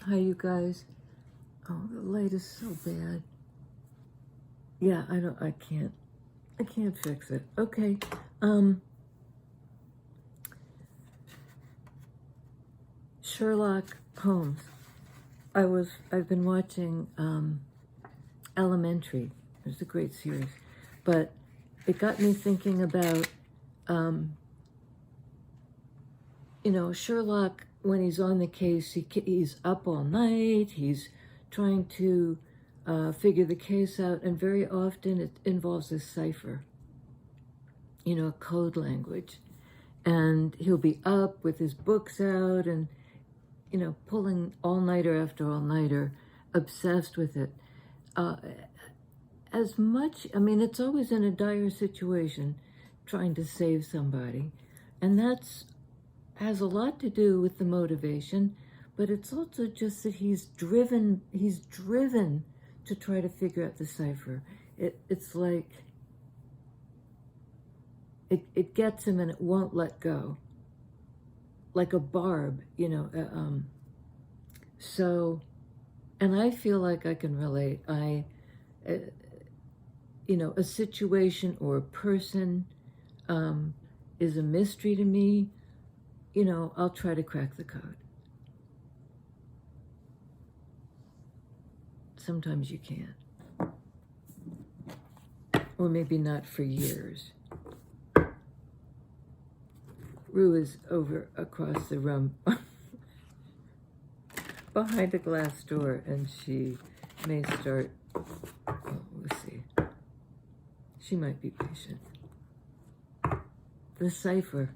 Hi, you guys. Oh, the light is so bad. Yeah, I can't fix it. Okay. Sherlock Holmes. I've been watching Elementary. It's a great series, but it got me thinking about, Sherlock, when he's on the case, he's up all night, he's trying to figure the case out, and very often it involves a cipher, a code language. And he'll be up with his books out and, pulling all-nighter after all-nighter, obsessed with it. It's always in a dire situation, trying to save somebody. And that's has a lot to do with the motivation, but it's also just that he's driven to try to figure out the cipher. It's like it gets him and it won't let go, like a barb, so, and I feel like I can relate. A situation or a person is a mystery to me. I'll try to crack the code. Sometimes you can't. Or maybe not for years. Rue is over across the room behind a glass door, and she may start, we'll see. She might be patient. The cipher.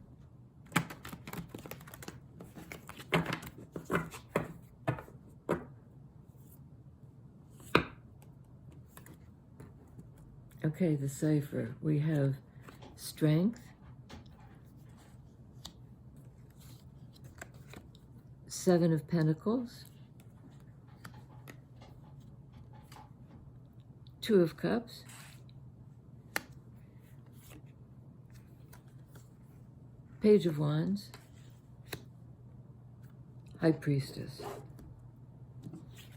Okay, the cipher. We have strength, Seven of Pentacles, Two of Cups, Page of Wands, High Priestess.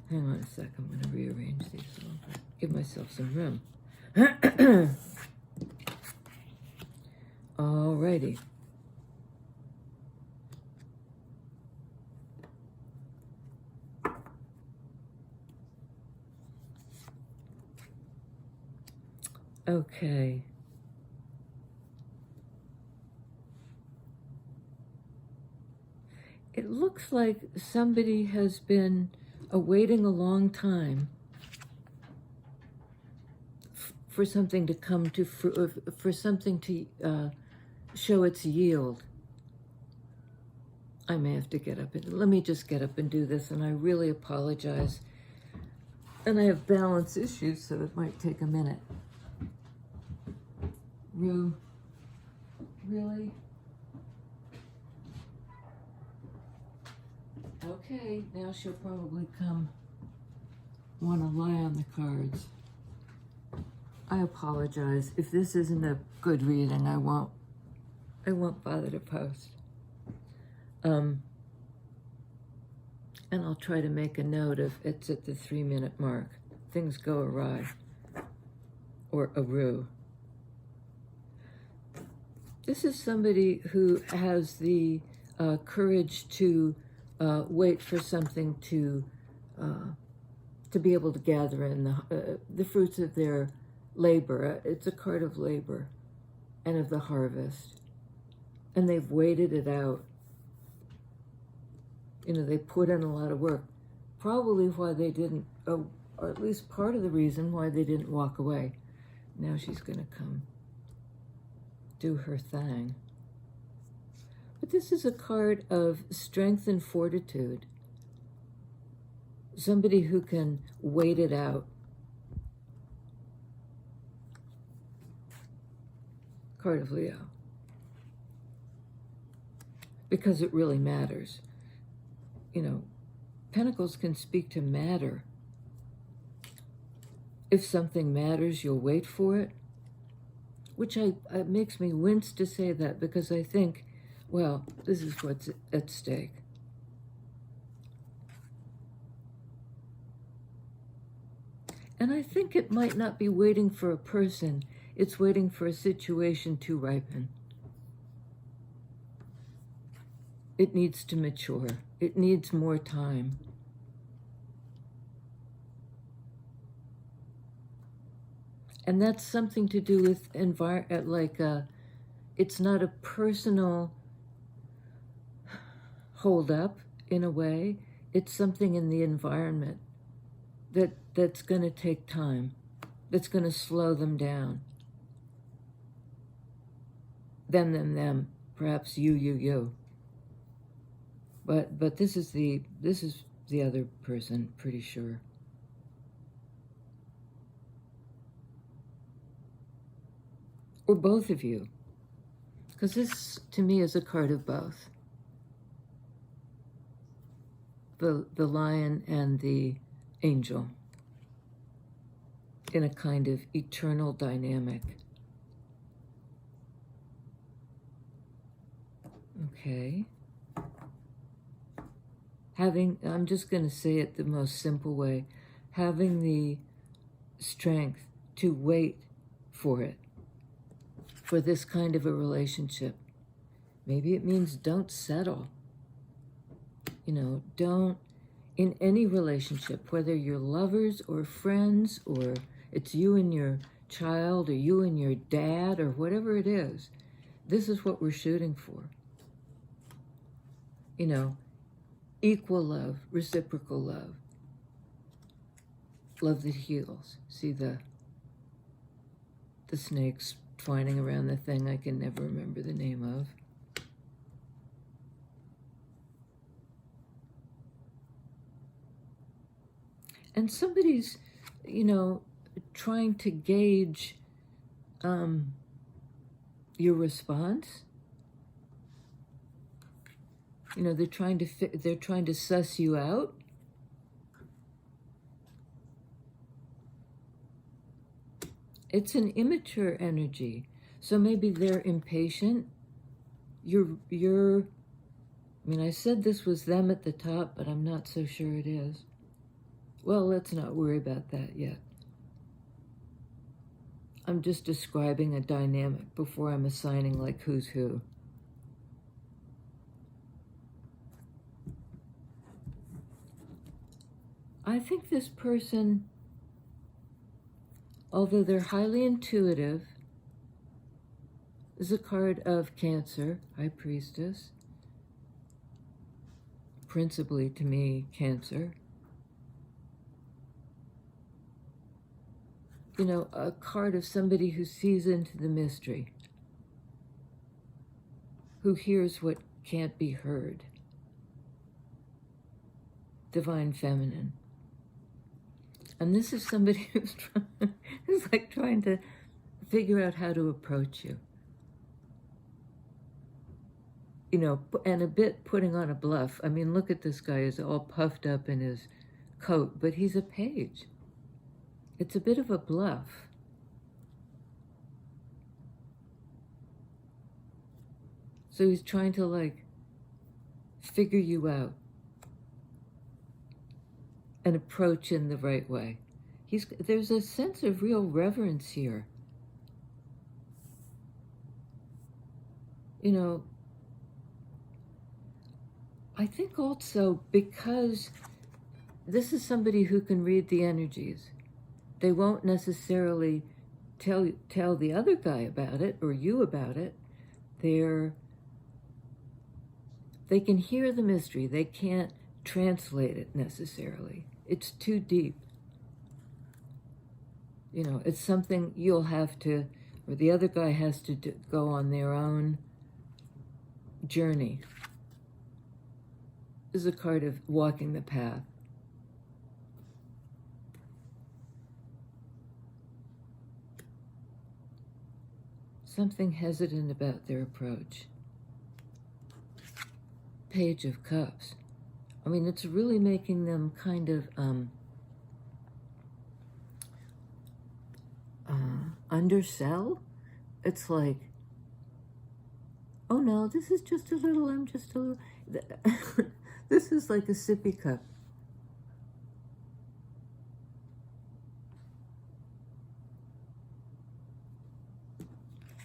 Hang on a sec, I'm going to rearrange these a little bit. Give myself some room. Alrighty. Okay. It looks like somebody has been awaiting a long time for something to come to, for something to show its yield. I may have to get up and, let me just get up and do this, and I really apologize. And I have balance issues, so it might take a minute. Rue, really? Okay, now she'll probably want to lie on the cards. I apologize. If this isn't a good reading, I won't bother to post. And I'll try to make a note if it's at the 3-minute mark. Things go awry. Or awry. This is somebody who has the courage to wait for something to be able to gather in the fruits of their labor. It's a card of labor and of the harvest. And they've waited it out. They put in a lot of work. Probably why they didn't, or at least part of the reason why they didn't walk away. Now she's going to come do her thing. But this is a card of strength and fortitude. Somebody who can wait it out. Card of Leo. Because it really matters. Pentacles can speak to matter. If something matters, you'll wait for it. Which it makes me wince to say that, because I think, well, this is what's at stake. And I think it might not be waiting for a person, it's waiting for a situation to ripen. It needs to mature. It needs more time. And that's something to do with it's not a personal hold up in a way. It's something in the environment that's going to take time, that's going to slow them down. Them, perhaps you. But this is the other person, pretty sure. Or both of you. Because this, to me, is a card of both. The lion and the angel. In a kind of eternal dynamic. Okay. I'm just going to say it the most simple way, having the strength to wait for it, for this kind of a relationship. Maybe it means don't settle. Don't, in any relationship, whether you're lovers or friends, or it's you and your child, or you and your dad, or whatever it is, this is what we're shooting for. Equal love, reciprocal love. Love that heals. See the snakes twining around the thing I can never remember the name of. And somebody's, trying to gauge your response. They're trying to suss you out. It's an immature energy. So maybe they're impatient. I said this was them at the top, but I'm not so sure it is. Well, let's not worry about that yet. I'm just describing a dynamic before I'm assigning like who's who. I think this person, although they're highly intuitive, is a card of Cancer, High Priestess. Principally, to me, Cancer. A card of somebody who sees into the mystery, who hears what can't be heard. Divine Feminine. And this is somebody who's like trying to figure out how to approach you. And a bit putting on a bluff. Look at this guy, he's all puffed up in his coat, but he's a page. It's a bit of a bluff. So he's trying to figure you out and approach in the right way. There's a sense of real reverence here. I think also because this is somebody who can read the energies. They won't necessarily tell the other guy about it or you about it. They can hear the mystery. They can't translate it necessarily. It's too deep. It's something you'll have to, or the other guy has to go on their own journey. This is a card of walking the path. Something hesitant about their approach. Page of Cups. It's really making them kind of undersell. It's like, oh no, this is just a little, I'm just a little. This is like a sippy cup.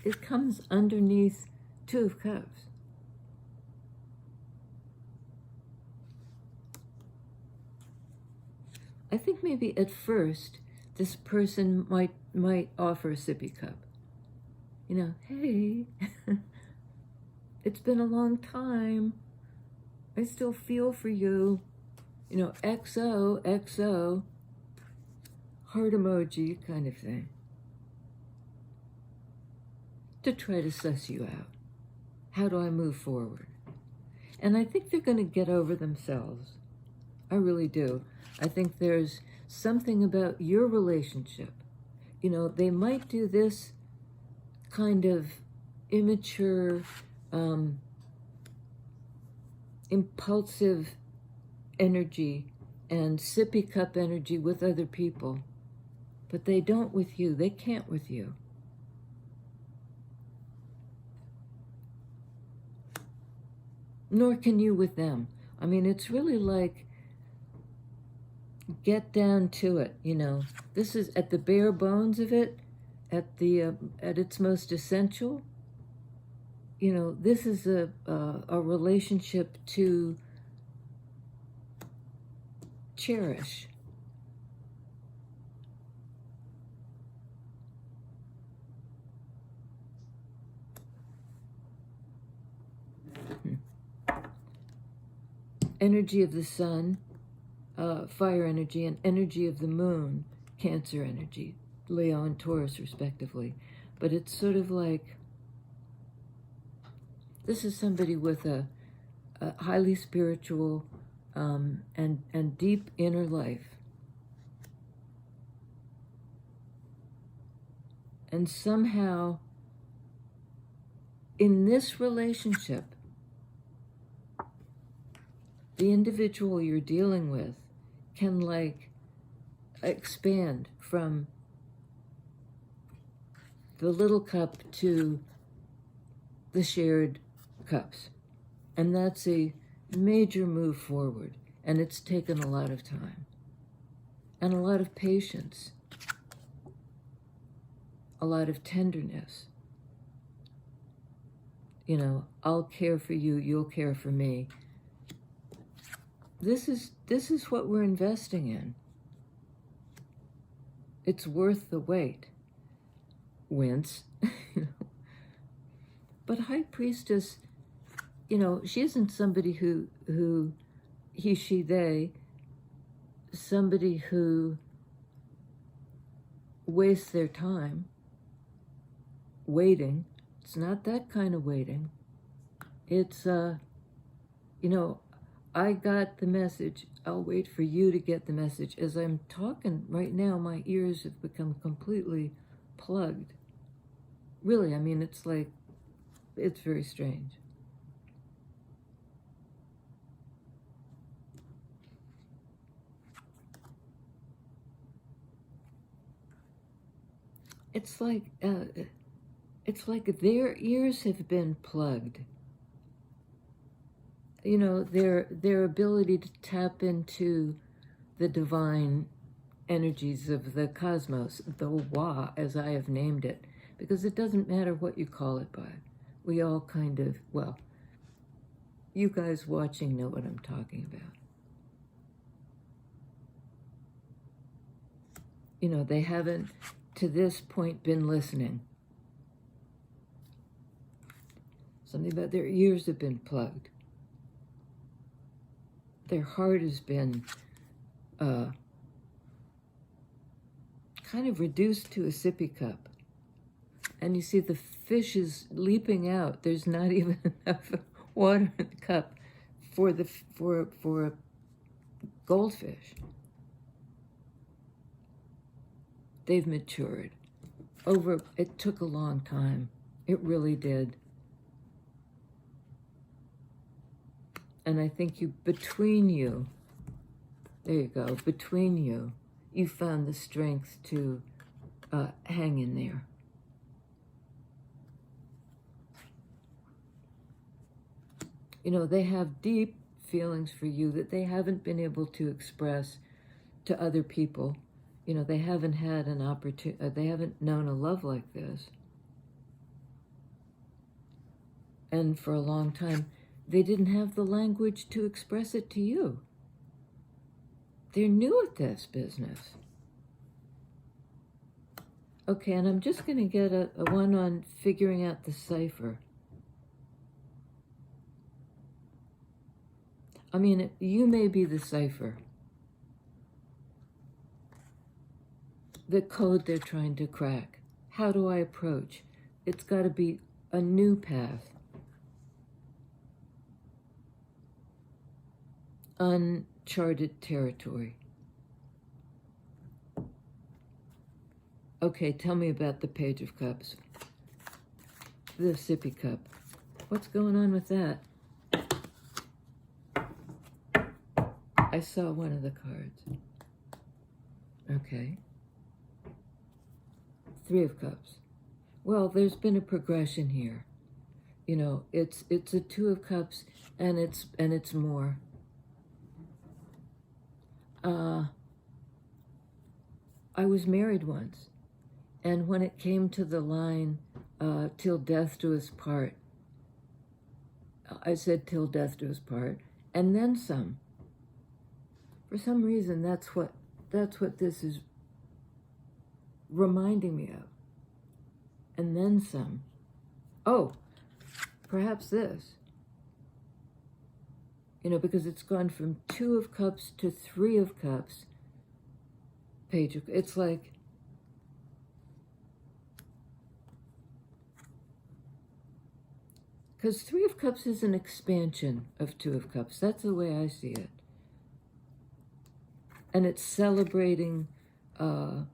it comes underneath Two of Cups. I think maybe at first this person might offer a sippy cup. You know, hey, it's been a long time. I still feel for you. You know, XO, XO, heart emoji kind of thing. To try to suss you out. How do I move forward? And I think they're going to get over themselves. I really do. I think there's something about your relationship. You know, they might do this kind of immature, impulsive energy and sippy cup energy with other people, but they don't with you. They can't with you. Nor can you with them. I mean, it's really like, get down to it, you know. This is at the bare bones of it, at its most essential. You know, this is a relationship to cherish. Energy of the sun, fire energy, and energy of the moon, Cancer energy, Leo and Taurus respectively. But it's sort of like, this is somebody with a highly spiritual and deep inner life. And somehow, in this relationship, the individual you're dealing with can like expand from the little cup to the shared cups. And that's a major move forward. And it's taken a lot of time and a lot of patience, a lot of tenderness. You know, I'll care for you, you'll care for me. This is what we're investing in. It's worth the wait. Wince. But High Priestess, you know, she isn't somebody who he, she, they, somebody who wastes their time waiting. It's not that kind of waiting. It's, you know, I got the message. I'll wait for you to get the message. As I'm talking right now, my ears have become completely plugged. Really, I mean, it's like, it's very strange. It's like their ears have been plugged. You know, their ability to tap into the divine energies of the cosmos, the Wa, as I have named it, because it doesn't matter what you call it by. We all kind of, well, you guys watching know what I'm talking about. You know, they haven't, to this point, been listening. Something about their ears have been plugged. Their heart has been kind of reduced to a sippy cup. And you see the fish is leaping out. There's not even enough water in the cup for a goldfish. They've matured. It took a long time. It really did. And I think between you, there you go, between you, you found the strength to hang in there. You know, they have deep feelings for you that they haven't been able to express to other people. You know, they haven't had an opportunity, they haven't known a love like this. and for a long time, they didn't have the language to express it to you. They're new at this business. Okay, and I'm just going to get a one on figuring out the cipher. I mean, you may be the cipher. The code they're trying to crack. How do I approach? It's got to be a new path. Uncharted territory. Okay, tell me about the Page of Cups. The sippy cup. What's going on with that? I saw one of the cards. Okay. Three of Cups. Well, there's been a progression here. You know, it's a Two of Cups, and it's more. I was married once, and when it came to the line, till death do us part, I said till death do us part, and then some. For some reason, that's what this is reminding me of. And then some. Oh, perhaps this. You know, because it's gone from Two of Cups to Three of Cups. Page of, it's like, because Three of Cups is an expansion of Two of Cups. That's the way I see it. And it's celebrating the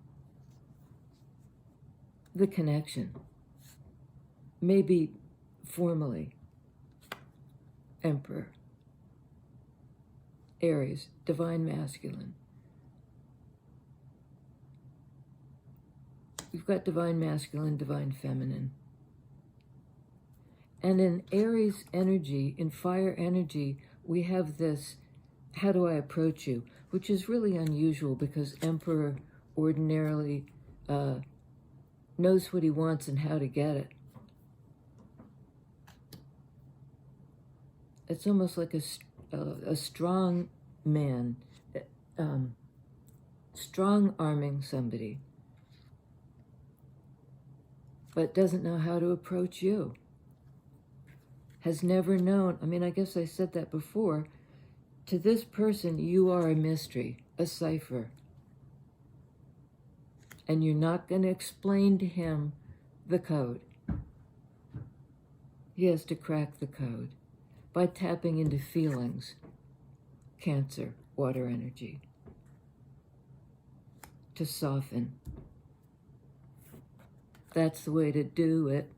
connection. Maybe formally. Emperor. Aries, divine masculine. You've got divine masculine, divine feminine. And in Aries energy, in fire energy, we have this, how do I approach you? Which is really unusual because Emperor ordinarily knows what he wants and how to get it. It's almost like a strong man, strong-arming somebody, but doesn't know how to approach you. Has never known, I mean, I guess I said that before, to this person, you are a mystery, a cipher. And you're not going to explain to him the code. He has to crack the code by tapping into feelings. Cancer, water energy. To soften. That's the way to do it.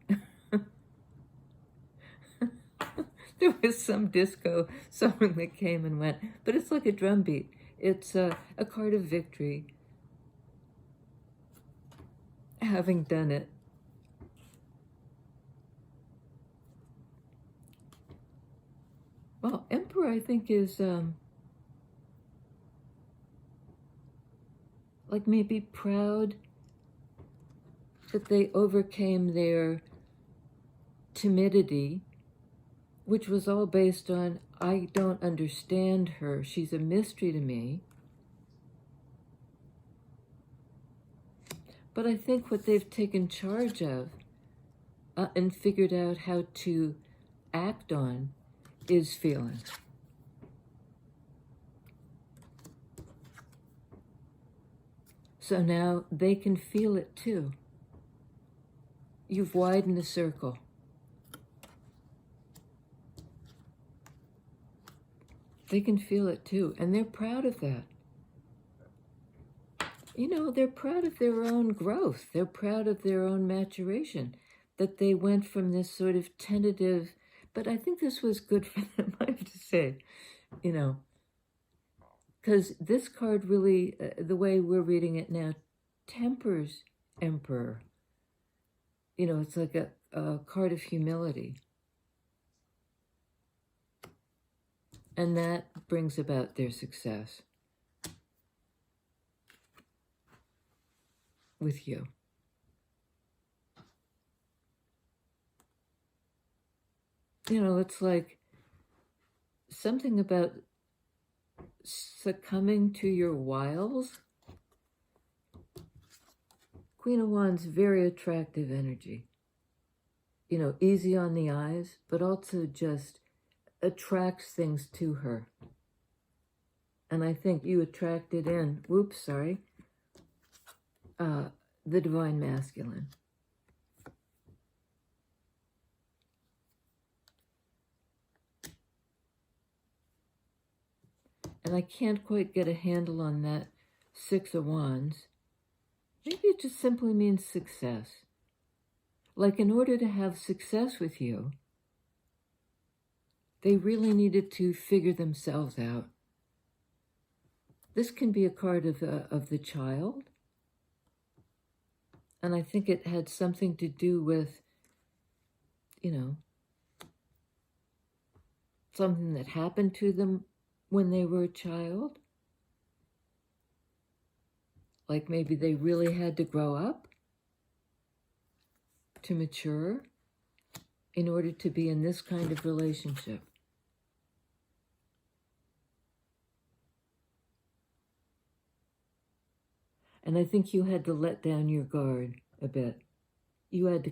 There was some disco song that came and went, but it's like a drum beat. It's a card of victory. Having done it. Well, Emperor, I think, is like maybe proud that they overcame their timidity, which was all based on, I don't understand her. She's a mystery to me. But I think what they've taken charge of and figured out how to act on is feeling. So now they can feel it too. You've widened the circle. They can feel it too, and they're proud of that. You know, they're proud of their own growth. They're proud of their own maturation, that they went from this sort of tentative, but I think this was good for them, I have to say, you know, because this card really, the way we're reading it now, tempers Emperor. You know, it's like a card of humility. And that brings about their success with you. You know, it's like something about succumbing to your wiles. Queen of Wands, very attractive energy. You know, easy on the eyes, but also just attracts things to her. And I think you attracted in, the divine masculine. And I can't quite get a handle on that Six of Wands. Maybe it just simply means success. Like, in order to have success with you, they really needed to figure themselves out. This can be a card of the child. And I think it had something to do with, you know, something that happened to them when they were a child. Like maybe they really had to grow up to mature in order to be in this kind of relationship. And I think you had to let down your guard a bit. You had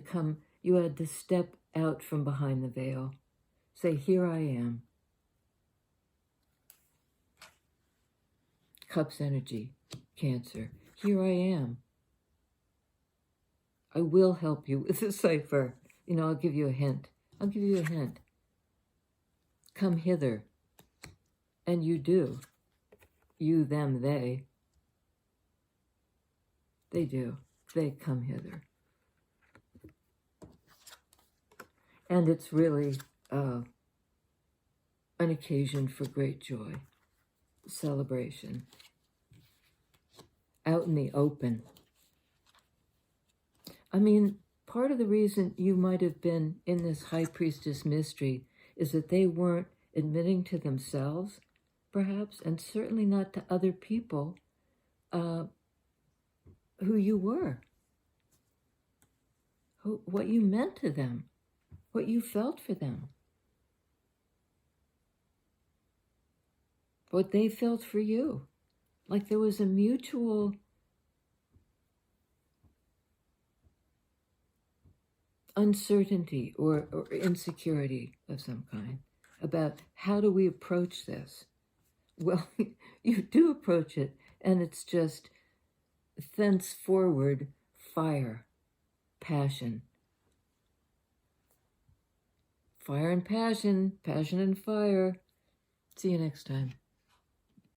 to step out from behind the veil. Say, here I am. Cups energy, Cancer. Here I am. I will help you with the cipher. You know, I'll give you a hint. I'll give you a hint. Come hither. And you do. You, them, they. They do. They come hither. And it's really an occasion for great joy, celebration, out in the open. I mean, part of the reason you might have been in this high priestess mystery is that they weren't admitting to themselves, perhaps, and certainly not to other people, who you were, what you meant to them, what you felt for them, what they felt for you. Like there was a mutual uncertainty or insecurity of some kind about how do we approach this. Well, you do approach it, and it's just thenceforward fire, passion. Fire and passion, passion and fire. See you next time.